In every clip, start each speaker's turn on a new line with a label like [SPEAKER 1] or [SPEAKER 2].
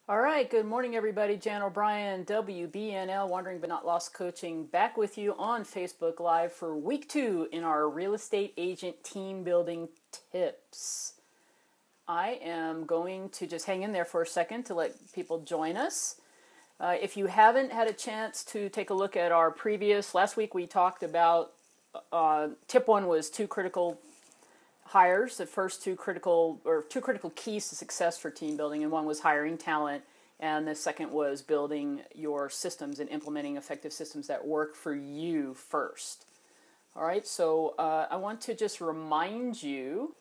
[SPEAKER 1] All right, good morning, everybody. Jan O'Brien, WBNL, Wandering But Not Lost Coaching, back with you on Facebook Live for week 2 in our real estate agent team building tips. I am going to just hang in there for a second to let people join us. If you haven't had a chance to take a look at our last week we talked about, tip 1 was 2 critical hires, the first two critical keys to success for team building, and one was hiring talent, and the second was building your systems and implementing effective systems that work for you first. All right, so I want to just remind you,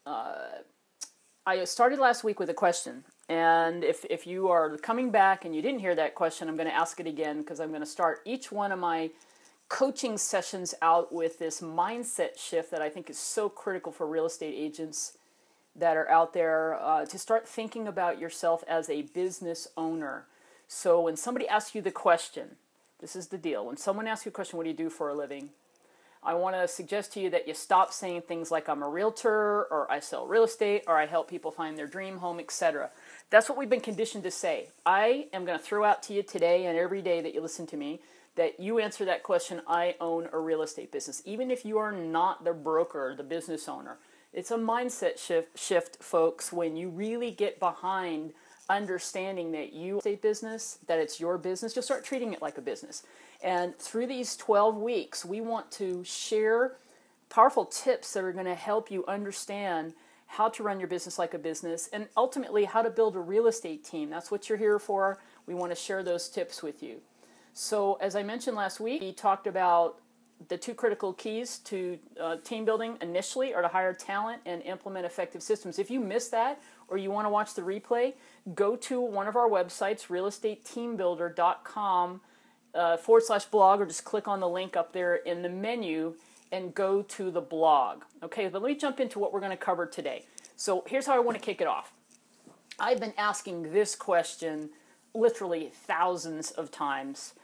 [SPEAKER 1] I started last week with a question, and if you are coming back and you didn't hear that question, I'm going to ask it again because I'm going to start each one of my coaching sessions out with this mindset shift that I think is so critical for real estate agents that are out there to start thinking about yourself as a business owner. So when somebody asks you the question, this is the deal. When someone asks you a question, what do you do for a living? I want to suggest to you that you stop saying things like I'm a realtor, or I sell real estate, or I help people find their dream home, etc. That's what we've been conditioned to say. I am going to throw out to you today and every day that you listen to me that you answer that question, I own a real estate business. Even if you are not the broker, the business owner. It's a mindset shift, folks, when you really get behind understanding that you estate business, that it's your business, you'll start treating it like a business. And through these 12 weeks, we want to share powerful tips that are going to help you understand how to run your business like a business and ultimately how to build a real estate team. That's what you're here for. We want to share those tips with you. So as I mentioned last week, we talked about the 2 critical keys to team building initially are to hire talent and implement effective systems. If you missed that or you want to watch the replay, go to one of our websites, realestateteambuilder.com /blog, or just click on the link up there in the menu and go to the blog. Okay, but let me jump into what we're going to cover today. So here's how I want to kick it off. I've been asking this question literally thousands of times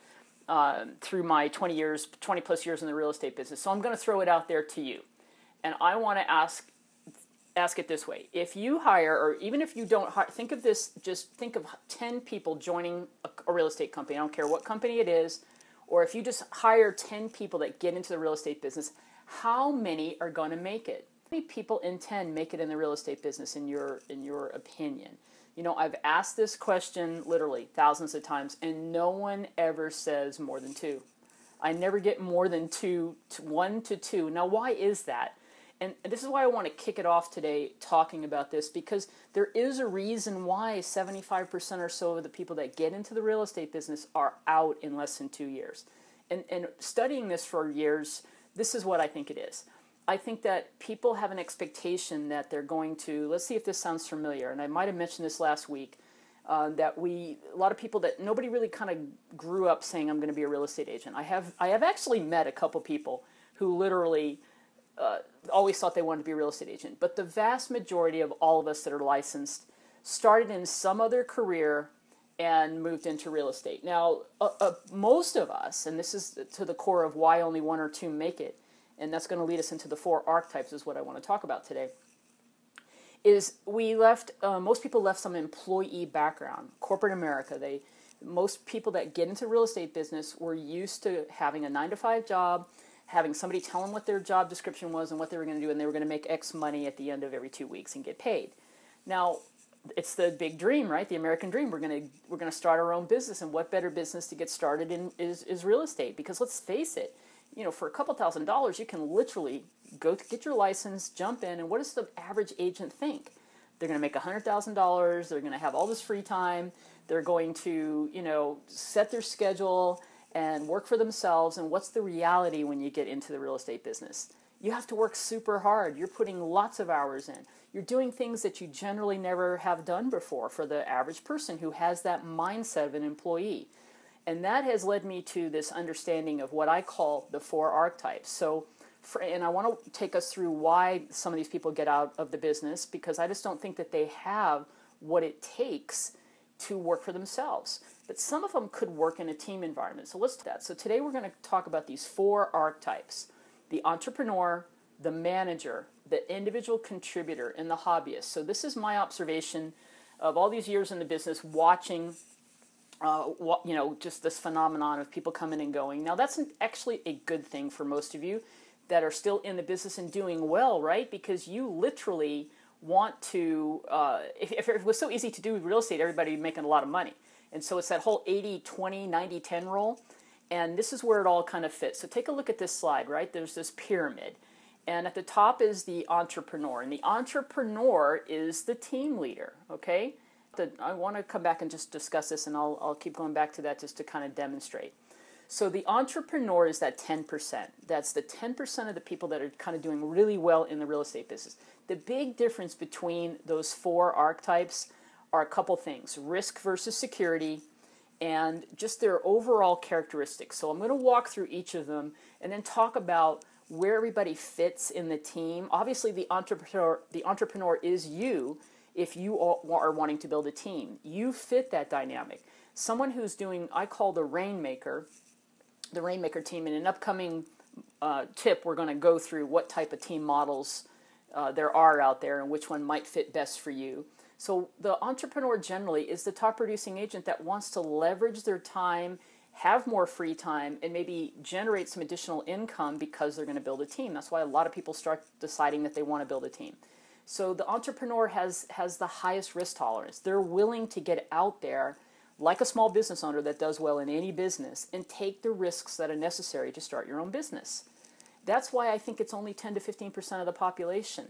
[SPEAKER 1] through my 20 plus years in the real estate business. So I'm going to throw it out there to you. And I want to ask it this way. If you hire, or even if you don't hire, think of this, just think of 10 people joining a real estate company. I don't care what company it is, or if you just hire 10 people that get into the real estate business, how many are going to make it? How many people in 10 make it in the real estate business in your opinion? You know, I've asked this question literally thousands of times, and no one ever says more than 2. I never get more than 2, 1 to 2. Now, why is that? And this is why I want to kick it off today talking about this, because there is a reason why 75% or so of the people that get into the real estate business are out in less than 2 years. And studying this for years, this is what I think it is. I think that people have an expectation that they're going to, let's see if this sounds familiar, and I might have mentioned this last week, that a lot of people that nobody really kind of grew up saying I'm going to be a real estate agent. I have actually met a couple people who literally always thought they wanted to be a real estate agent, but the vast majority of all of us that are licensed started in some other career and moved into real estate. Now, most of us, and this is to the core of why only 1 or 2 make it, and that's going to lead us into the 4 archetypes is what I want to talk about today, is most people left some employee background. Corporate America, most people that get into real estate business were used to having a 9-to-5 job, having somebody tell them what their job description was and what they were going to do, and they were going to make X money at the end of every 2 weeks and get paid. Now, it's the big dream, right? The American dream. We're going to start our own business, and what better business to get started in is real estate? Because let's face it, you know, for a couple $1,000s, you can literally go to get your license, jump in, and what does the average agent think? They're going to make $100,000. They're going to have all this free time. They're going to, you know, set their schedule and work for themselves. And what's the reality when you get into the real estate business? You have to work super hard. You're putting lots of hours in. You're doing things that you generally never have done before for the average person who has that mindset of an employee. And that has led me to this understanding of what I call the 4 archetypes. So, and I want to take us through why some of these people get out of the business, because I just don't think that they have what it takes to work for themselves. But some of them could work in a team environment. So let's do that. So today we're going to talk about these 4 archetypes: the entrepreneur, the manager, the individual contributor, and the hobbyist. So this is my observation of all these years in the business watching just this phenomenon of people coming and going. Now, that's actually a good thing for most of you that are still in the business and doing well, right? Because you literally want to, if it was so easy to do real estate, everybody would be making a lot of money. And so it's that whole 80-20, 90-10 rule. And this is where it all kind of fits. So take a look at this slide, right? There's this pyramid. And at the top is the entrepreneur. And the entrepreneur is the team leader, okay? I want to come back and just discuss this, and I'll keep going back to that just to kind of demonstrate. So the entrepreneur is that 10%. That's the 10% of the people that are kind of doing really well in the real estate business. The big difference between those four archetypes are a couple things: risk versus security, and just their overall characteristics. So I'm going to walk through each of them and then talk about where everybody fits in the team. Obviously, the entrepreneur is you. If you are wanting to build a team, you fit that dynamic. Someone who's doing, I call the rainmaker team. In an upcoming tip, we're going to go through what type of team models there are out there and which one might fit best for you. So the entrepreneur generally is the top producing agent that wants to leverage their time, have more free time, and maybe generate some additional income because they're going to build a team. That's why a lot of people start deciding that they want to build a team. So the entrepreneur has the highest risk tolerance. They're willing to get out there like a small business owner that does well in any business and take the risks that are necessary to start your own business. That's why I think it's only 10 to 15% of the population.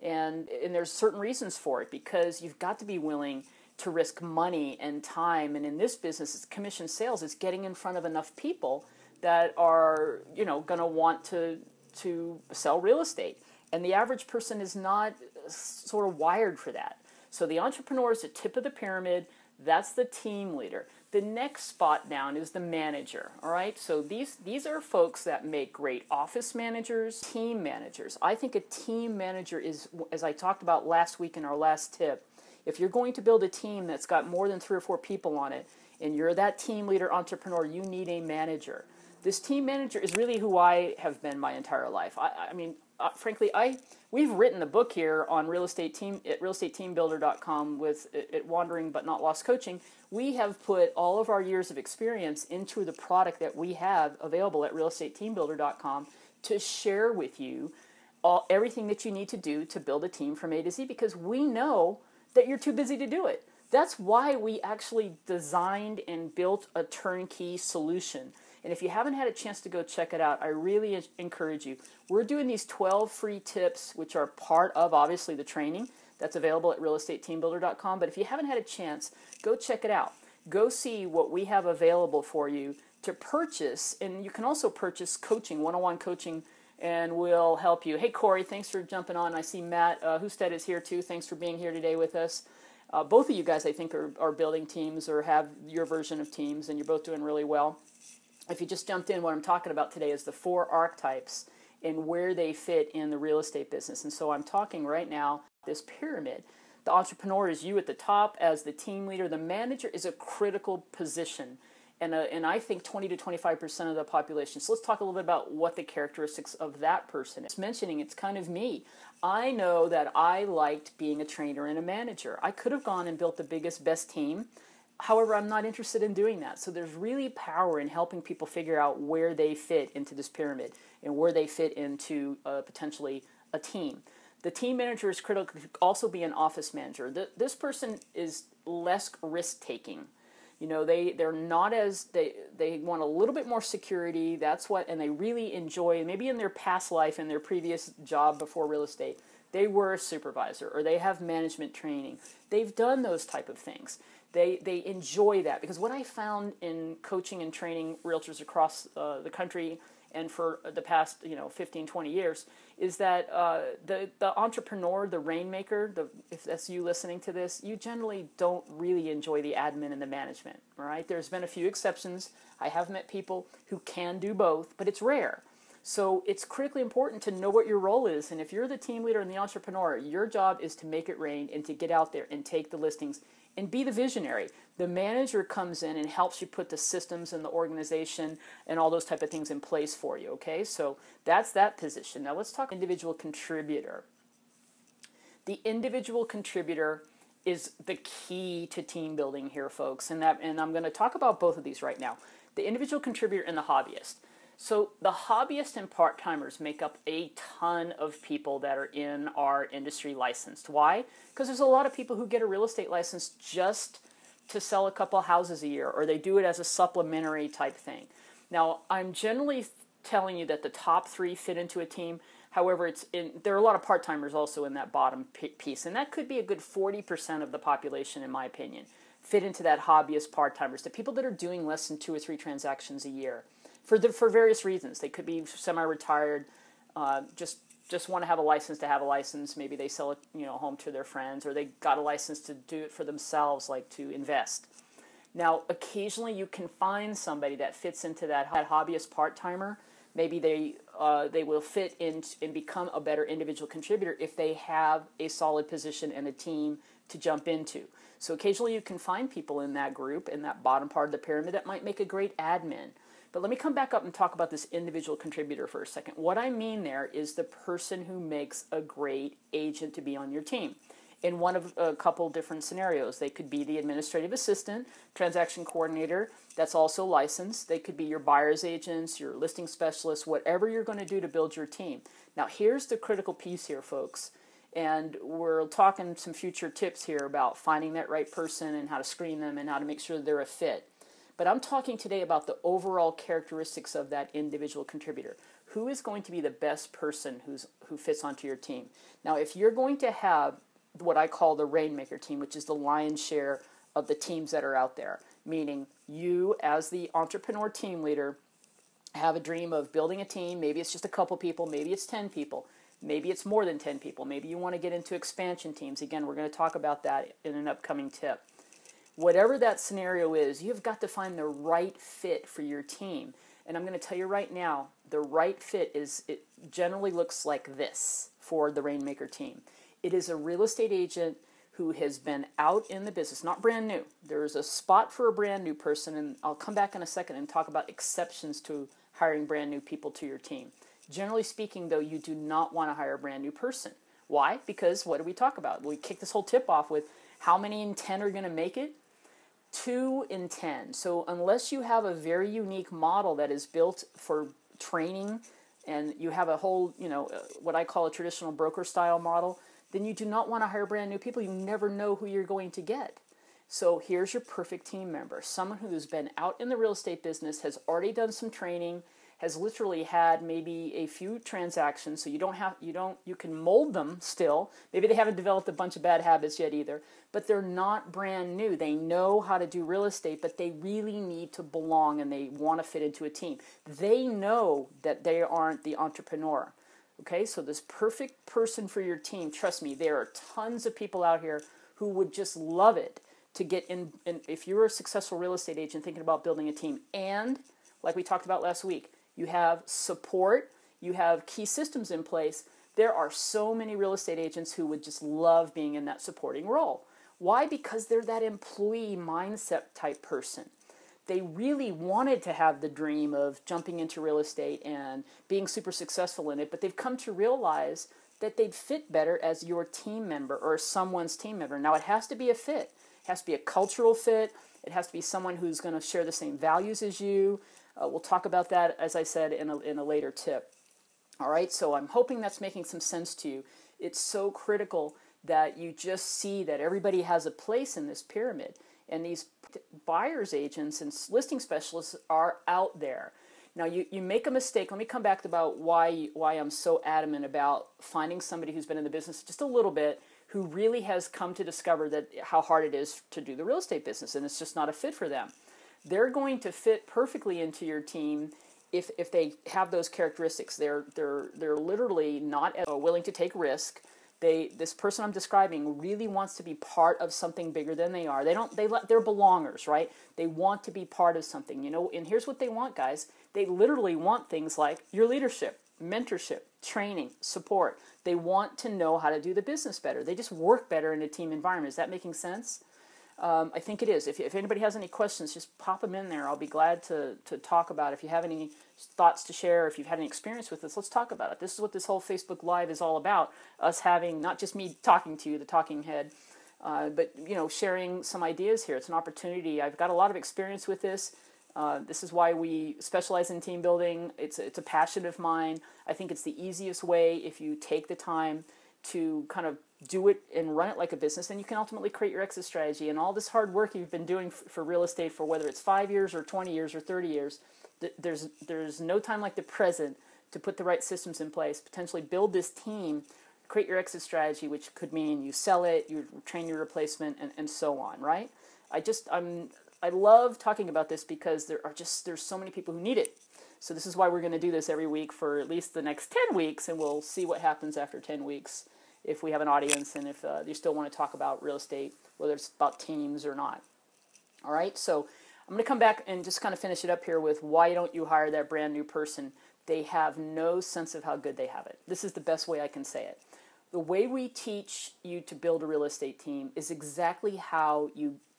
[SPEAKER 1] And there's certain reasons for it, because you've got to be willing to risk money and time. And in this business, it's commission sales. It's getting in front of enough people that are, going to want to sell real estate. And the average person is not sort of wired for that. So the entrepreneur is the tip of the pyramid. That's the team leader. The next spot down is the manager. All right. So these are folks that make great office managers, team managers. I think a team manager is, as I talked about last week in our last tip, if you're going to build a team that's got more than 3 or 4 people on it, and you're that team leader entrepreneur, you need a manager. This team manager is really who I have been my entire life. Frankly, we've written the book here on real estate team at realestateteambuilder.com with at Wandering But Not Lost Coaching. We have put all of our years of experience into the product that we have available at realestateteambuilder.com to share with you everything that you need to do to build a team from A to Z, because we know that you're too busy to do it. That's why we actually designed and built a turnkey solution. And if you haven't had a chance to go check it out, I really encourage you. We're doing these 12 free tips, which are part of, obviously, the training that's available at realestateteambuilder.com. But if you haven't had a chance, go check it out. Go see what we have available for you to purchase. And you can also purchase coaching, one-on-one coaching, and we'll help you. Hey, Corey, thanks for jumping on. I see Matt Husted is here, too. Thanks for being here today with us. Both of you guys, I think, are building teams or have your version of teams, and you're both doing really well. If you just jumped in, what I'm talking about today is the 4 archetypes and where they fit in the real estate business. And so I'm talking right now this pyramid. The entrepreneur is you at the top as the team leader. The manager is a critical position, and I think 20 to 25% of the population. So let's talk a little bit about what the characteristics of that person is. Mentioning it's kind of me. I know that I liked being a trainer and a manager. I could have gone and built the biggest, best team. However, I'm not interested in doing that. So there's really power in helping people figure out where they fit into this pyramid and where they fit into potentially a team. The team manager is critical. Could also be an office manager. This person is less risk-taking. They're not as, they want a little bit more security. That's what, and they really enjoy, maybe in their past life, in their previous job before real estate, they were a supervisor or they have management training. They've done those type of things. They enjoy that, because what I found in coaching and training realtors across the country and for the past 15, 20 years is that the entrepreneur, the rainmaker, if that's you listening to this, you generally don't really enjoy the admin and the management. All right, there's been a few exceptions. I have met people who can do both, but it's rare. So it's critically important to know what your role is. And if you're the team leader and the entrepreneur, your job is to make it rain and to get out there and take the listings and be the visionary. The manager comes in and helps you put the systems and the organization and all those type of things in place for you, okay? So that's that position. Now let's talk individual contributor. The individual contributor is the key to team building here, folks. And I'm going to talk about both of these right now. The individual contributor and the hobbyist. So the hobbyist and part-timers make up a ton of people that are in our industry licensed. Why? Because there's a lot of people who get a real estate license just to sell a couple houses a year, or they do it as a supplementary type thing. Now, I'm generally telling you that the top 3 fit into a team. However, there are a lot of part-timers also in that bottom piece, and that could be a good 40% of the population, in my opinion, fit into that hobbyist part-timers, the people that are doing less than 2 or 3 transactions a year for various reasons. They could be semi-retired, just want to have a license to have a license. Maybe they sell a home to their friends, or they got a license to do it for themselves, like to invest. Now, occasionally you can find somebody that fits into that hobbyist part-timer. Maybe they will fit in and become a better individual contributor if they have a solid position and a team to jump into. So occasionally you can find people in that group, in that bottom part of the pyramid, that might make a great admin. But let me come back up and talk about this individual contributor for a second. What I mean there is the person who makes a great agent to be on your team. In one of a couple different scenarios, they could be the administrative assistant, transaction coordinator, that's also licensed. They could be your buyer's agents, your listing specialists, whatever you're going to do to build your team. Now, here's the critical piece here, folks. And we're talking some future tips here about finding that right person and how to screen them and how to make sure they're a fit. But I'm talking today about the overall characteristics of that individual contributor. Who is going to be the best person who fits onto your team? Now, if you're going to have what I call the Rainmaker team, which is the lion's share of the teams that are out there, meaning you as the entrepreneur team leader have a dream of building a team. Maybe it's just a couple people, maybe it's 10 people, maybe it's more than 10 people, maybe you want to get into expansion teams. Again, we're going to talk about that in an upcoming tip. Whatever that scenario is, you've got to find the right fit for your team. And I'm going to tell you right now, the right fit it generally looks like this for the Rainmaker team. It is a real estate agent who has been out in the business, not brand new. There is a spot for a brand new person, and I'll come back in a second and talk about exceptions to hiring brand new people to your team. Generally speaking, though, you do not want to hire a brand new person. Why? Because what do we talk about? We kick this whole tip off with how many in 10 are going to make it? 2 in 10. So unless you have a very unique model that is built for training and you have a whole, what I call a traditional broker style model, then you do not want to hire brand new people. You never know who you're going to get. So here's your perfect team member, someone who's been out in the real estate business, has already done some training, has literally had maybe a few transactions, so you can mold them still. Maybe they haven't developed a bunch of bad habits yet either, but they're not brand new. They know how to do real estate, but they really need to belong and they want to fit into a team. They know that they aren't the entrepreneur. Okay, so this perfect person for your team, trust me, there are tons of people out here who would just love it to get in. And if you're a successful real estate agent thinking about building a team, and like we talked about last week, you have support, you have key systems in place, there are so many real estate agents who would just love being in that supporting role. Why? Because they're that employee mindset type person. They really wanted to have the dream of jumping into real estate and being super successful in it, but they've come to realize that they'd fit better as your team member or someone's team member. Now, it has to be a fit. It has to be a cultural fit. It has to be someone who's going to share the same values as you. We'll talk about that, as I said, in a later tip. All right, so I'm hoping that's making some sense to you. It's so critical that you just see that everybody has a place in this pyramid. And these buyer's agents and listing specialists are out there. Now, you make a mistake. Let me come back to about why I'm so adamant about finding somebody who's been in the business just a little bit, who really has come to discover that how hard it is to do the real estate business, and it's just not a fit for them. They're going to fit perfectly into your team if they have those characteristics. They're literally not willing to take risk. This person I'm describing really wants to be part of something bigger than they are. They're belongers, right? They want to be part of something, and here's what they want, guys. They literally want things like your leadership, mentorship, training, support. They want to know how to do the business better. They just work better in a team environment. Is that making sense? I think it is. If anybody has any questions, just pop them in there. I'll be glad to talk about it. If you have any thoughts to share, if you've had any experience with this, let's talk about it. This is what this whole Facebook Live is all about, us having, not just me talking to you, the talking head, But, sharing some ideas here. It's an opportunity. I've got a lot of experience with this. This is why we specialize in team building. It's a passion of mine. I think it's the easiest way if you take the time to kind of do it and run it like a business, then you can ultimately create your exit strategy. And all this hard work you've been doing for real estate for whether it's 5 years or 20 years or 30 years, there's no time like the present to put the right systems in place, potentially build this team, create your exit strategy, which could mean you sell it, you train your replacement, and so on, right? I love talking about this because there's so many people who need it. So this is why we're going to do this every week for at least the next 10 weeks, and we'll see what happens after 10 weeks if we have an audience and if you still want to talk about real estate, whether it's about teams or not. All right, so I'm going to come back and just kind of finish it up here with why don't you hire that brand new person? They have no sense of how good they have it. This is the best way I can say it. The way we teach you to build a real estate team is exactly how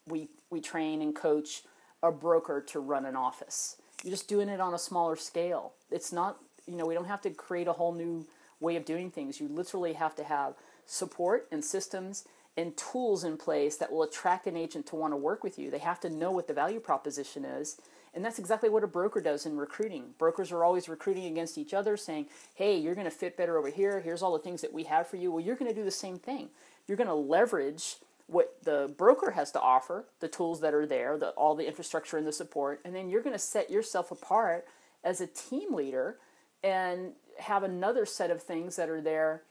[SPEAKER 1] we train and coach a broker to run an office. You're just doing it on a smaller scale. It's not, we don't have to create a whole new way of doing things. You literally have to have support and systems and tools in place that will attract an agent to want to work with you. They have to know what the value proposition is. And that's exactly what a broker does in recruiting. Brokers are always recruiting against each other saying, hey, you're going to fit better over here. Here's all the things that we have for you. Well, you're going to do the same thing. You're going to leverage what the broker has to offer, the tools that are there, all the infrastructure and the support, and then you're going to set yourself apart as a team leader and have another set of things that are there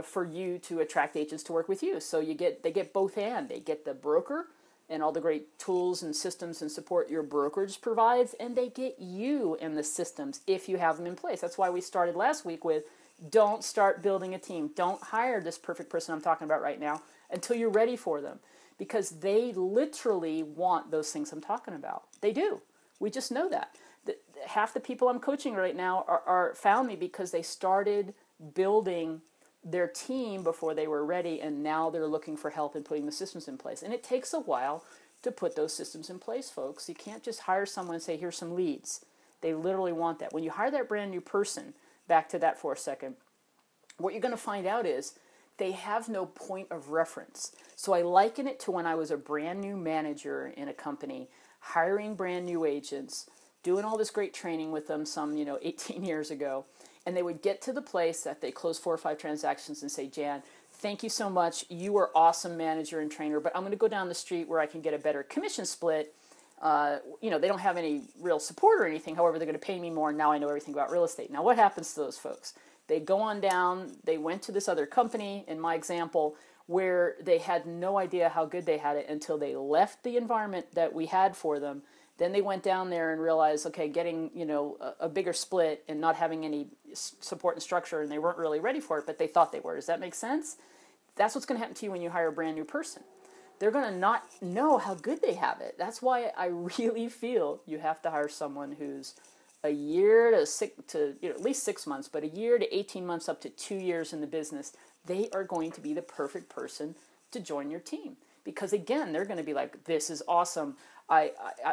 [SPEAKER 1] for you to attract agents to work with you. So they get both and. They get the broker and all the great tools and systems and support your brokerage provides, and they get you and the systems if you have them in place. That's why we started last week with don't start building a team. Don't hire this perfect person I'm talking about right now until you're ready for them, because they literally want those things I'm talking about. They do. We just know that. Half the people I'm coaching right now are found me because they started building their team before they were ready, and now they're looking for help in putting the systems in place. And it takes a while to put those systems in place, folks. You can't just hire someone and say, here's some leads. They literally want that. When you hire that brand new person, back to that for a second, what you're going to find out is they have no point of reference. So I liken it to when I was a brand new manager in a company, hiring brand new agents, doing all this great training with them some, 18 years ago. And they would get to the place that they close 4 or 5 transactions and say, Jan, thank you so much. You are awesome manager and trainer, but I'm going to go down the street where I can get a better commission split. They don't have any real support or anything. However, they're going to pay me more. And now I know everything about real estate. Now, what happens to those folks? They go on down. They went to this other company, in my example, where they had no idea how good they had it until they left the environment that we had for them. Then they went down there and realized, okay, getting, a bigger split and not having any support and structure, and they weren't really ready for it, but they thought they were. Does that make sense? That's what's going to happen to you when you hire a brand new person. They're going to not know how good they have it. That's why I really feel you have to hire someone who's a year to at least 6 months, but a year to 18 months up to 2 years in the business. They are going to be the perfect person to join your team. Because again, they're going to be like, this is awesome. I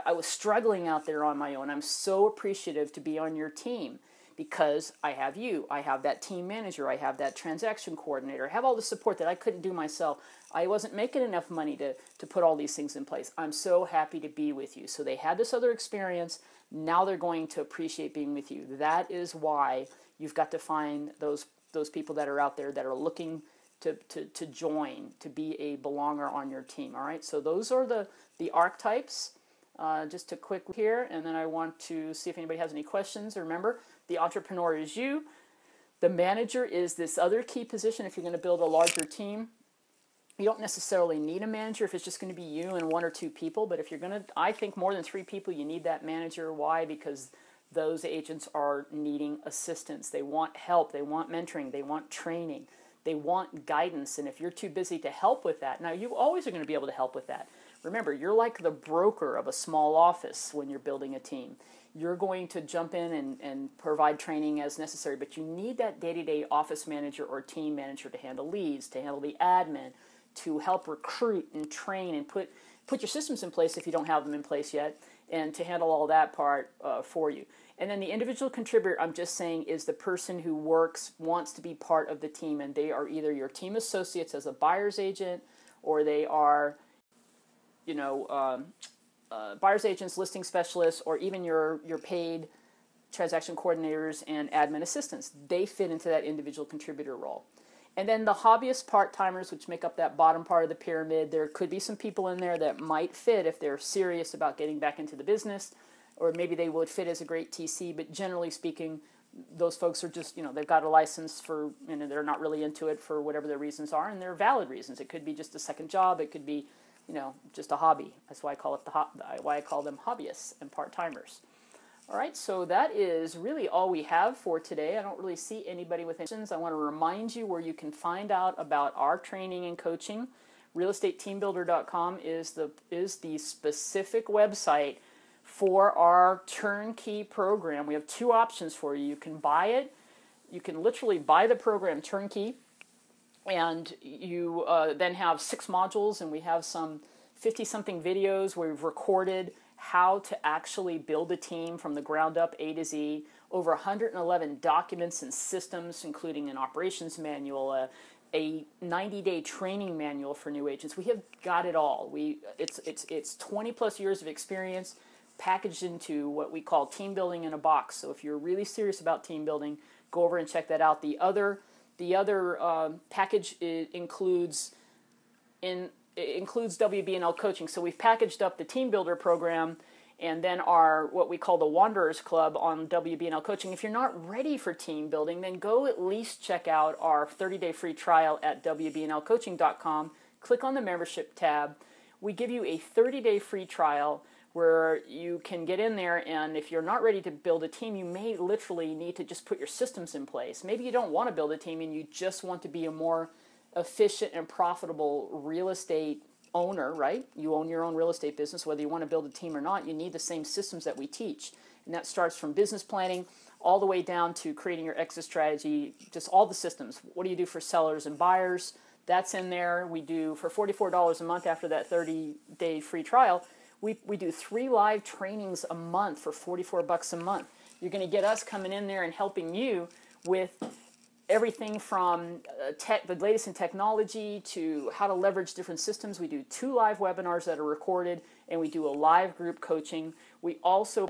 [SPEAKER 1] was struggling out there on my own. I'm so appreciative to be on your team because I have you. I have that team manager. I have that transaction coordinator. I have all the support that I couldn't do myself. I wasn't making enough money to put all these things in place. I'm so happy to be with you. So they had this other experience. Now they're going to appreciate being with you. That is why you've got to find those people that are out there that are looking to join, to be a belonger on your team. All right, so those are the archetypes. Just a quick here, and then I want to see if anybody has any questions. Remember, the entrepreneur is you. The manager is this other key position if you're going to build a larger team. You don't necessarily need a manager if it's just going to be you and 1 or 2 people, but if you're going to, I think more than 3 people, you need that manager. Why? Because those agents are needing assistance. They want help. They want mentoring. They want training. They want guidance, and if you're too busy to help with that, now you always are going to be able to help with that. Remember, you're like the broker of a small office when you're building a team. You're going to jump in and provide training as necessary, but you need that day-to-day office manager or team manager to handle leads, to handle the admin, to help recruit and train and put your systems in place if you don't have them in place yet, and to handle all that part for you. And then the individual contributor, I'm just saying, is the person who wants to be part of the team, and they are either your team associates as a buyer's agent or they are, buyer's agents, listing specialists, or even your paid transaction coordinators and admin assistants. They fit into that individual contributor role. And then the hobbyist part-timers, which make up that bottom part of the pyramid, there could be some people in there that might fit if they're serious about getting back into the business, or maybe they would fit as a great TC, but generally speaking, those folks are just, they've got a license for, they're not really into it for whatever their reasons are, and they're valid reasons. It could be just a second job. It could be, just a hobby. That's why I call it why I call them hobbyists and part-timers. All right, so that is really all we have for today. I don't really see anybody with questions. I want to remind you where you can find out about our training and coaching. realestateteambuilder.com is the specific website for our turnkey program. We have two options for you. You can buy it. You can literally buy the program turnkey, and you then have 6 modules, and we have some 50-something videos where we've recorded how to actually build a team from the ground up, A to Z, over 111 documents and systems, including an operations manual, a 90-day training manual for new agents. We have got it all. It's 20 plus years of experience packaged into what we call team building in a box. So if you're really serious about team building, go over and check that out. The other package includes WBNL coaching. So we've packaged up the Team Builder program and then our what we call the Wanderers Club on WBNL coaching. If you're not ready for team building, then go at least check out our 30-day free trial at WBNLcoaching.com. Click on the membership tab. We give you a 30-day free trial where you can get in there, and if you're not ready to build a team, you may literally need to just put your systems in place. Maybe you don't want to build a team and you just want to be a more efficient and profitable real estate owner, right? You own your own real estate business. Whether you want to build a team or not, you need the same systems that we teach. And that starts from business planning all the way down to creating your exit strategy, just all the systems. What do you do for sellers and buyers? That's in there. We do for $44 a month after that 30-day free trial. We do 3 live trainings a month for $44 a month. You're going to get us coming in there and helping you with everything from the latest in technology to how to leverage different systems. We do 2 live webinars that are recorded, and we do a live group coaching. We also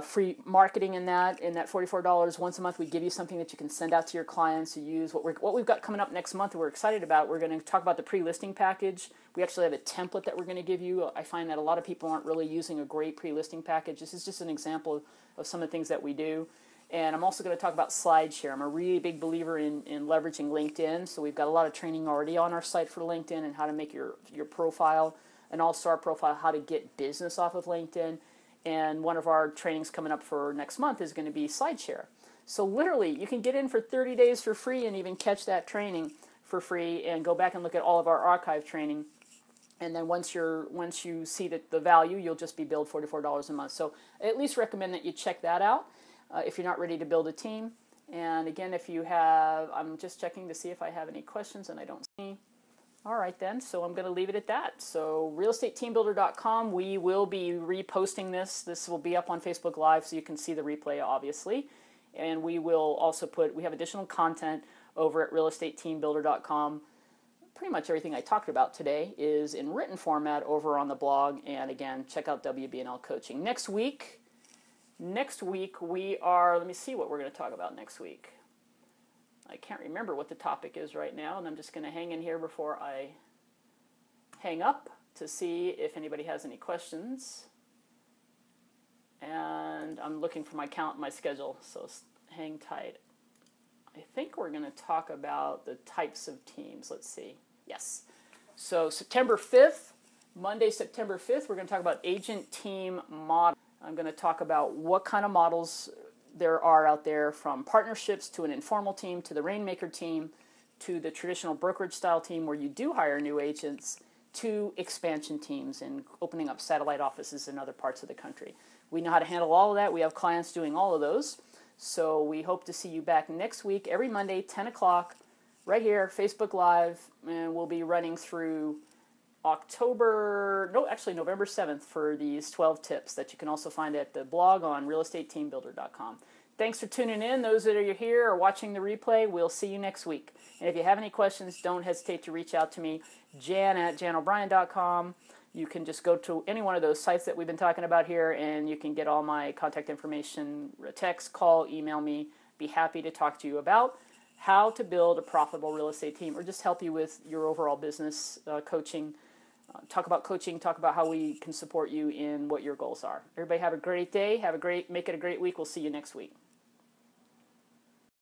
[SPEAKER 1] free marketing in that $44 once a month. We give you something that you can send out to your clients to use. What we've got coming up next month we're excited about, we're going to talk about the pre-listing package. We actually have a template that we're going to give you. I find that a lot of people aren't really using a great pre-listing package. This is just an example of some of the things that we do. And I'm also going to talk about SlideShare. I'm a really big believer in leveraging LinkedIn. So we've got a lot of training already on our site for LinkedIn and how to make your profile an all-star profile, how to get business off of LinkedIn. And one of our trainings coming up for next month is going to be SlideShare. So literally, you can get in for 30 days for free and even catch that training for free and go back and look at all of our archive training. And then once you see the value, you'll just be billed $44 a month. So I at least recommend that you check that out if you're not ready to build a team. And again, if you have, I'm just checking to see if I have any questions, and I don't see any. All right then, so I'm going to leave it at that. So realestateteambuilder.com, we will be reposting this. This will be up on Facebook Live so you can see the replay, obviously. And we will also we have additional content over at realestateteambuilder.com. Pretty much everything I talked about today is in written format over on the blog. And again, check out WBNL Coaching. Next week we are, let me see what we're going to talk about next week. I can't remember what the topic is right now, and I'm just going to hang in here before I hang up to see if anybody has any questions. And I'm looking for my schedule, so hang tight. I think we're going to talk about the types of teams. Let's see. Yes. So September 5th, Monday, September 5th, we're going to talk about agent team model. I'm going to talk about what kind of models there are out there, from partnerships to an informal team to the Rainmaker team to the traditional brokerage style team where you do hire new agents to expansion teams and opening up satellite offices in other parts of the country. We know how to handle all of that. We have clients doing all of those. So we hope to see you back next week, every Monday, 10 o'clock, right here, Facebook Live, and we'll be running through November 7th for these 12 tips that you can also find at the blog on realestateteambuilder.com. Thanks for tuning in. Those that are here or watching the replay, we'll see you next week. And if you have any questions, don't hesitate to reach out to me, jan@janobrien.com. You can just go to any one of those sites that we've been talking about here, and you can get all my contact information, text, call, email me. Be happy to talk to you about how to build a profitable real estate team, or just help you with your overall business coaching. Talk about how we can support you in what your goals are. Everybody have a great day. Make it a great week. We'll see you next week.